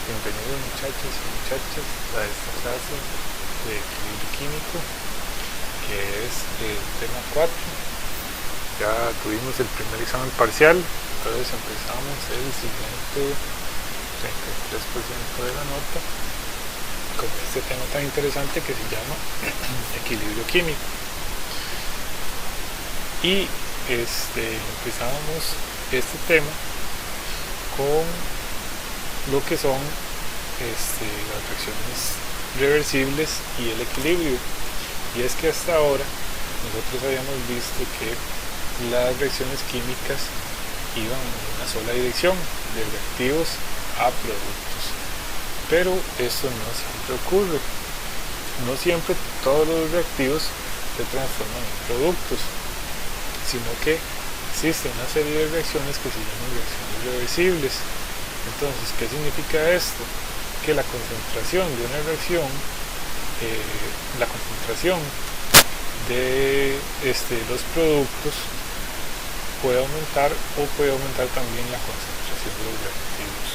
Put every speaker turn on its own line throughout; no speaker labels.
Bienvenidos muchachos y muchachas a esta clase de equilibrio químico, que es el tema 4. Ya tuvimos el primer examen parcial, entonces empezamos el siguiente 33% de la nota con este tema tan interesante que se llama equilibrio químico. Y empezamos este tema con lo que son las reacciones reversibles y el equilibrio. Y es que hasta ahora nosotros habíamos visto que las reacciones químicas iban en una sola dirección, de reactivos a productos, pero esto no siempre ocurre. No siempre todos los reactivos se transforman en productos, sino que existe una serie de reacciones que se llaman reacciones reversibles. Entonces, ¿qué significa esto? Que la concentración de una reacción, la concentración de los productos puede aumentar o puede aumentar también la concentración de los reactivos.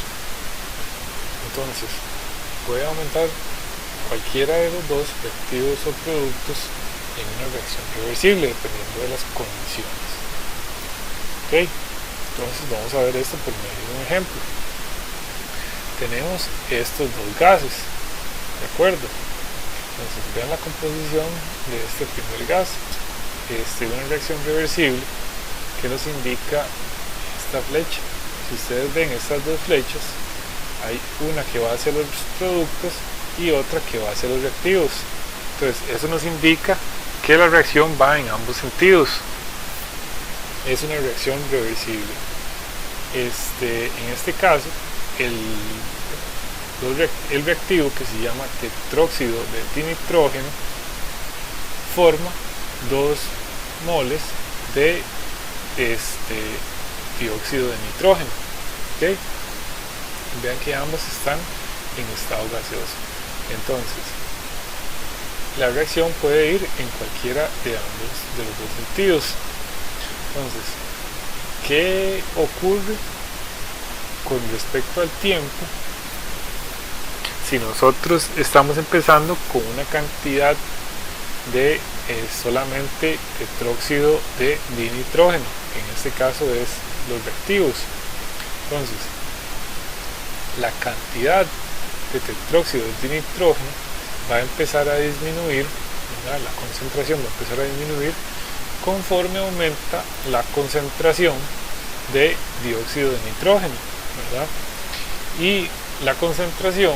Entonces, puede aumentar cualquiera de los dos, reactivos o productos, en una reacción reversible, dependiendo de las condiciones. ¿Ok? Entonces, vamos a ver esto por medio de un ejemplo. Tenemos estos dos gases, ¿de acuerdo? Entonces vean la composición de este primer gas, una reacción reversible que nos indica esta flecha. Si ustedes ven estas dos flechas, hay una que va hacia los productos y otra que va hacia los reactivos. Entonces eso nos indica que la reacción va en ambos sentidos. Es una reacción reversible. En este caso, el reactivo, que se llama tetróxido de dinitrógeno, forma 2 moles de dióxido de nitrógeno. ¿Okay? Vean que ambos están en estado gaseoso. Entonces, la reacción puede ir en cualquiera de los dos sentidos. Entonces, ¿qué ocurre con respecto al tiempo si nosotros estamos empezando con una cantidad de solamente tetróxido de dinitrógeno? En este caso es los reactivos. Entonces, la cantidad de tetróxido de dinitrógeno va a empezar a disminuir, ¿verdad? La concentración va a empezar a disminuir conforme aumenta la concentración de dióxido de nitrógeno, ¿verdad? Y la concentración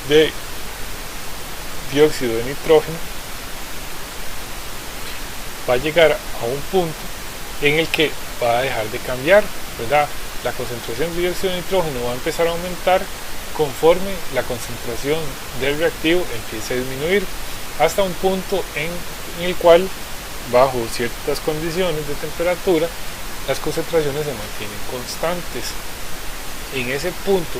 de dióxido de nitrógeno va a llegar a un punto en el que va a dejar de cambiar, ¿verdad? La concentración de dióxido de nitrógeno va a empezar a aumentar conforme la concentración del reactivo empiece a disminuir, hasta un punto en el cual, bajo ciertas condiciones de temperatura, las concentraciones se mantienen constantes. En ese punto,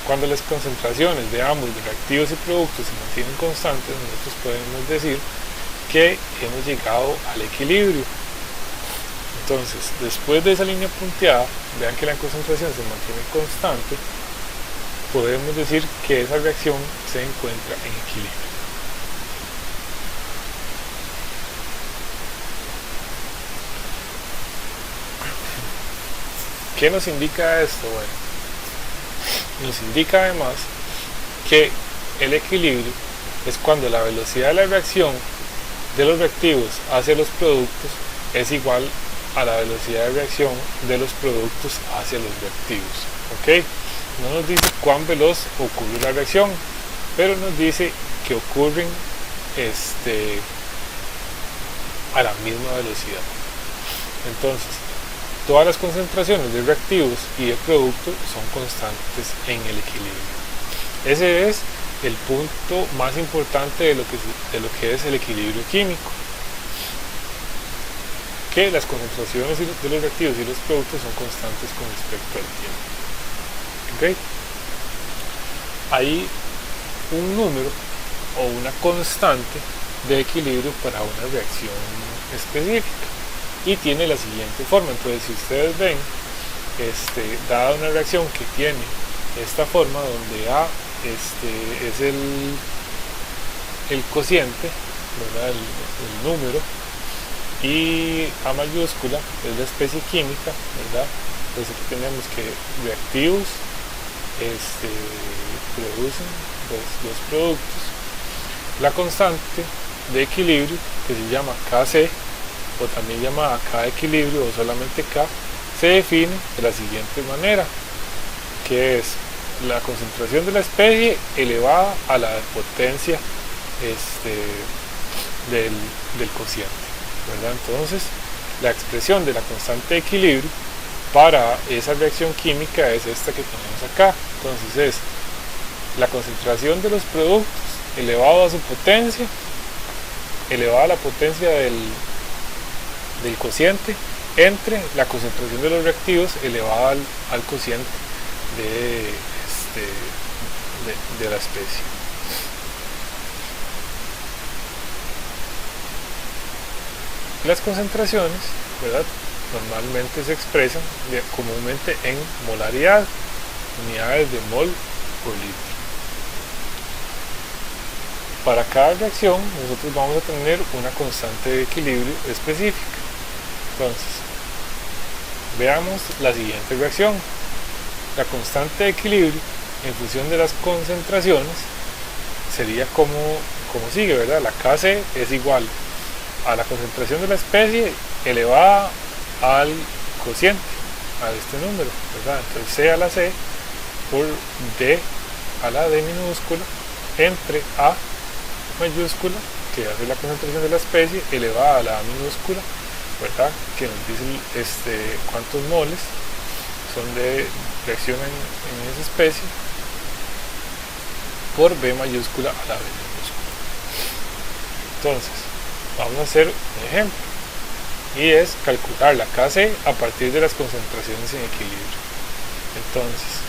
cuando las concentraciones de ambos, de reactivos y productos, se mantienen constantes, nosotros podemos decir que hemos llegado al equilibrio. Entonces, después de esa línea punteada, vean que la concentración se mantiene constante, podemos decir que esa reacción se encuentra en equilibrio. ¿Qué nos indica esto? Bueno, nos indica además que el equilibrio es cuando la velocidad de la reacción de los reactivos hacia los productos es igual a la velocidad de reacción de los productos hacia los reactivos. ¿Ok? No nos dice cuán veloz ocurre la reacción, pero nos dice que ocurren a la misma velocidad. Entonces, todas las concentraciones de reactivos y de productos son constantes en el equilibrio. Ese es el punto más importante de lo que es el equilibrio químico. Que las concentraciones de los reactivos y los productos son constantes con respecto al tiempo. ¿Okay? Hay un número o una constante de equilibrio para una reacción específica y tiene la siguiente forma. Entonces, si ustedes ven dada una reacción que tiene esta forma donde A es el cociente, ¿verdad? El número, y A mayúscula es la especie química, ¿verdad? Entonces aquí tenemos que reactivos producen dos productos. La constante de equilibrio, que se llama Kc, o también llamada K de equilibrio o solamente K, se define de la siguiente manera, que es la concentración de la especie elevada a la potencia del cociente, ¿verdad? Entonces la expresión de la constante de equilibrio para esa reacción química es esta que tenemos acá. Entonces es la concentración de los productos elevado a su potencia, elevada a la potencia del cociente, entre la concentración de los reactivos elevada al cociente de la especie. Las concentraciones, ¿verdad?, normalmente se expresan comúnmente en molaridad, unidades de mol por litro. Para cada reacción nosotros vamos a tener una constante de equilibrio específica. Entonces, veamos la siguiente reacción. La constante de equilibrio en función de las concentraciones sería como sigue, ¿verdad? La Kc es igual a la concentración de la especie elevada al cociente, a este número, ¿verdad? Entonces C a la C por D a la D minúscula entre A mayúscula, que hace la concentración de la especie, elevada a la A minúscula, ¿verdad?, que nos dice cuántos moles son de reacción en esa especie, por B mayúscula a la B minúscula. Entonces, vamos a hacer un ejemplo, y es calcular la Kc a partir de las concentraciones en equilibrio. Entonces,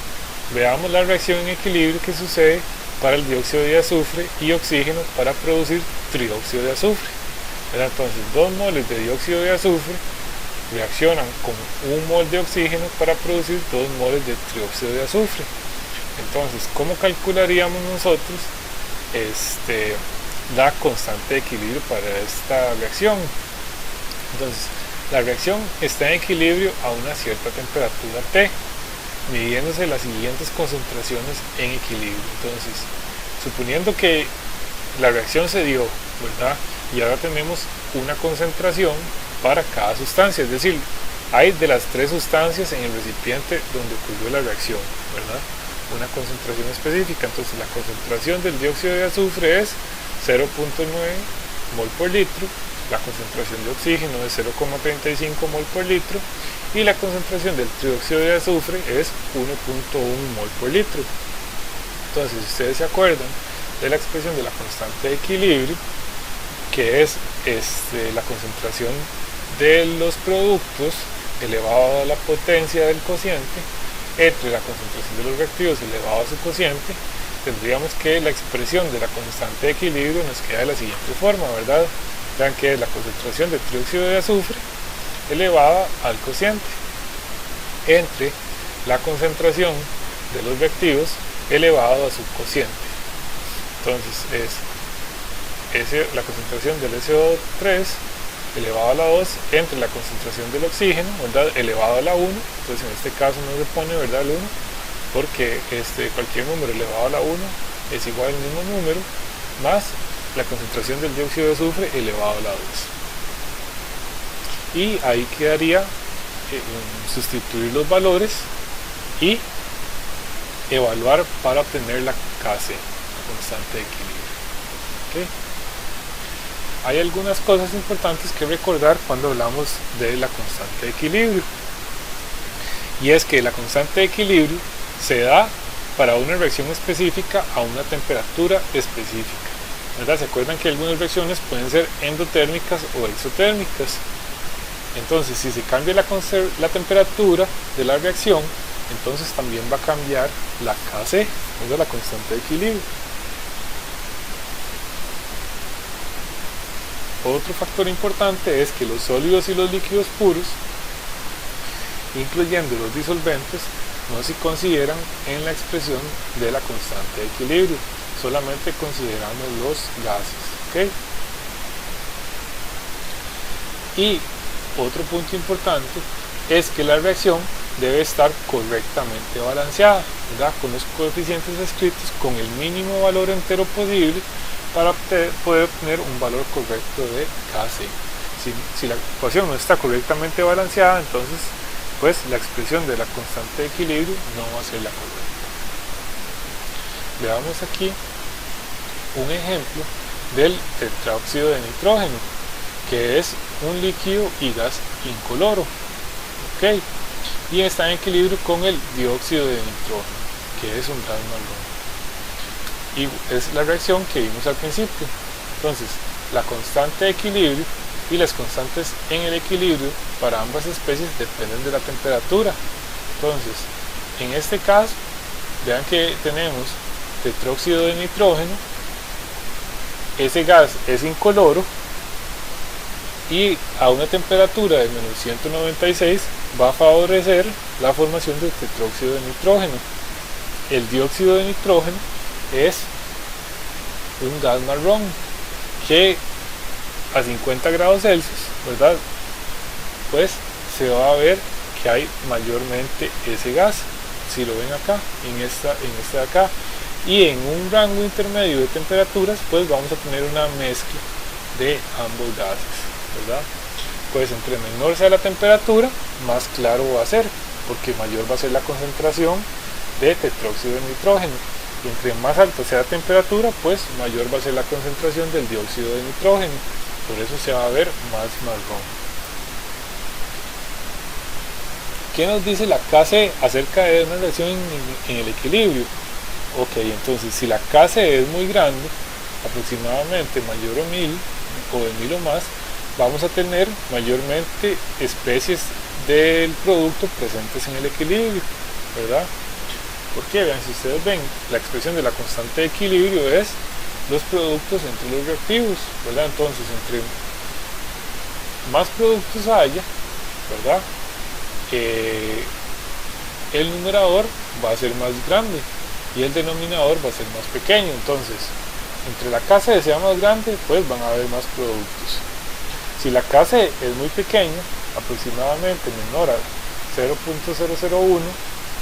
veamos la reacción en equilibrio que sucede para el dióxido de azufre y oxígeno para producir trióxido de azufre. Entonces, 2 moles de dióxido de azufre reaccionan con 1 mol de oxígeno para producir 2 moles de trióxido de azufre. Entonces, ¿cómo calcularíamos nosotros la constante de equilibrio para esta reacción? Entonces, la reacción está en equilibrio a una cierta temperatura T, midiéndose las siguientes concentraciones en equilibrio. Entonces, suponiendo que la reacción se dio, ¿verdad?, y ahora tenemos una concentración para cada sustancia, es decir, hay de las 3 sustancias en el recipiente donde ocurrió la reacción, ¿verdad?, una concentración específica. Entonces, la concentración del dióxido de azufre es 0.9 mol por litro, la concentración de oxígeno es 0,35 mol por litro y la concentración del trióxido de azufre es 1.1 mol por litro. Entonces, si ustedes se acuerdan de la expresión de la constante de equilibrio, que es la concentración de los productos elevado a la potencia del cociente entre la concentración de los reactivos elevado a su cociente, tendríamos que la expresión de la constante de equilibrio nos queda de la siguiente forma, ¿verdad? Vean que es la concentración de trióxido de azufre elevada al cociente entre la concentración de los reactivos elevado a su cociente. Entonces es la concentración del SO3 elevado a la 2 entre la concentración del oxígeno, ¿verdad?, elevado a la 1. Entonces en este caso no se pone, ¿verdad?, el 1, porque cualquier número elevado a la 1 es igual al mismo número más la concentración del dióxido de azufre elevado a la 2. Y ahí quedaría sustituir los valores y evaluar para obtener la Kc, la constante de equilibrio. ¿Okay? Hay algunas cosas importantes que recordar cuando hablamos de la constante de equilibrio, y es que la constante de equilibrio se da para una reacción específica a una temperatura específica, ¿verdad? Se acuerdan que algunas reacciones pueden ser endotérmicas o exotérmicas. Entonces, si se cambia la temperatura de la reacción, entonces también va a cambiar la Kc, la constante de equilibrio. Otro factor importante es que los sólidos y los líquidos puros incluyendo los disolventes, no se consideran en la expresión de la constante de equilibrio, solamente consideramos los gases. ¿Okay? Y otro punto importante es que la reacción debe estar correctamente balanceada, ¿verdad? Con los coeficientes escritos con el mínimo valor entero posible para poder obtener un valor correcto de Kc. Si la ecuación no está correctamente balanceada, entonces pues la expresión de la constante de equilibrio no va a ser la correcta. Veamos aquí un ejemplo del tetraóxido de nitrógeno, que es un líquido y gas incoloro. ¿Okay? Y está en equilibrio con el dióxido de nitrógeno, que es un gas marrón. Y es la reacción que vimos al principio. Entonces, la constante de equilibrio y las constantes en el equilibrio para ambas especies dependen de la temperatura. Entonces, en este caso, vean que tenemos tetróxido de nitrógeno, ese gas es incoloro y a una temperatura de menos 196 va a favorecer la formación del tetróxido de nitrógeno. El dióxido de nitrógeno es un gas marrón que a 50 grados Celsius, ¿verdad? Pues se va a ver que hay mayormente ese gas, si lo ven acá, en esta de acá, y en un rango intermedio de temperaturas, pues vamos a tener una mezcla de ambos gases, ¿verdad? Pues entre menor sea la temperatura, más claro va a ser, porque mayor va a ser la concentración de tetróxido de nitrógeno. Y entre más alta sea la temperatura, pues mayor va a ser la concentración del dióxido de nitrógeno. Por eso se va a ver más marrón. ¿Qué nos dice la Kc acerca de una reacción en el equilibrio? Ok, entonces si la Kc es muy grande, aproximadamente mayor a 1000 o de 1000 o más, vamos a tener mayormente especies del producto presentes en el equilibrio, ¿verdad? Porque vean, si ustedes ven, la expresión de la constante de equilibrio es los productos entre los reactivos, ¿verdad? Entonces, entre más productos haya, ¿verdad? El numerador va a ser más grande y el denominador va a ser más pequeño. Entonces, entre la Kc sea más grande, pues van a haber más productos. Si la Kc es muy pequeña, aproximadamente menor a 0.001,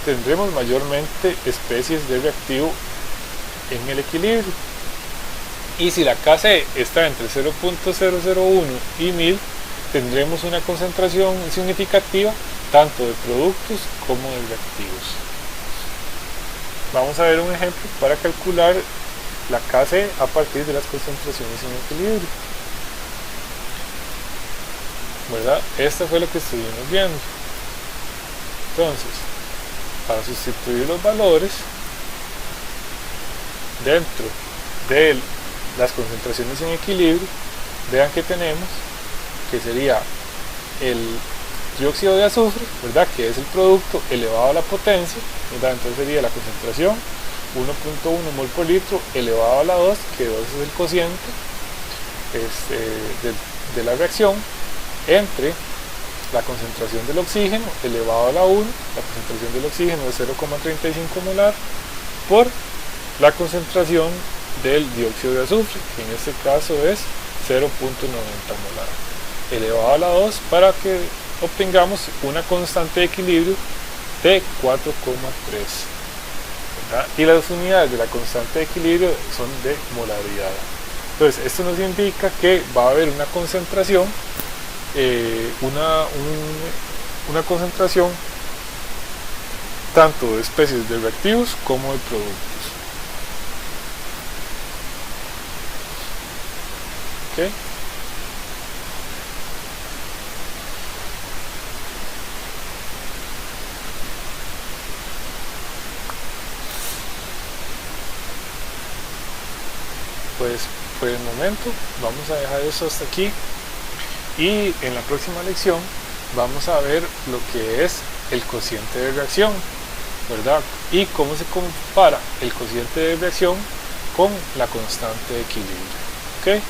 tendremos mayormente especies de reactivo en el equilibrio. Y si la Kc está entre 0.001 y 1000, tendremos una concentración significativa tanto de productos como de reactivos. Vamos a ver un ejemplo para calcular la Kc a partir de las concentraciones en equilibrio, ¿verdad? Esto fue lo que estuvimos viendo. Entonces, para sustituir los valores dentro de las concentraciones en equilibrio, vean que tenemos que sería el dióxido de azufre, ¿verdad? Que es el producto elevado a la potencia, ¿verdad? Entonces sería la concentración 1.1 mol por litro elevado a la 2, que 2 es el cociente de la reacción, entre la concentración del oxígeno elevado a la 1, la concentración del oxígeno es 0,35 molar, por la concentración del dióxido de azufre, que en este caso es 0.90 molar, elevado a la 2, para que obtengamos una constante de equilibrio de 4,3, ¿verdad? Y las unidades de la constante de equilibrio son de molaridad. Entonces, esto nos indica que va a haber una concentración, una concentración tanto de especies de reactivos como de productos. ¿Okay? Pues por el momento vamos a dejar eso hasta aquí, y en la próxima lección vamos a ver lo que es el cociente de reacción, ¿verdad? Y cómo se compara el cociente de reacción con la constante de equilibrio. ¿Okay?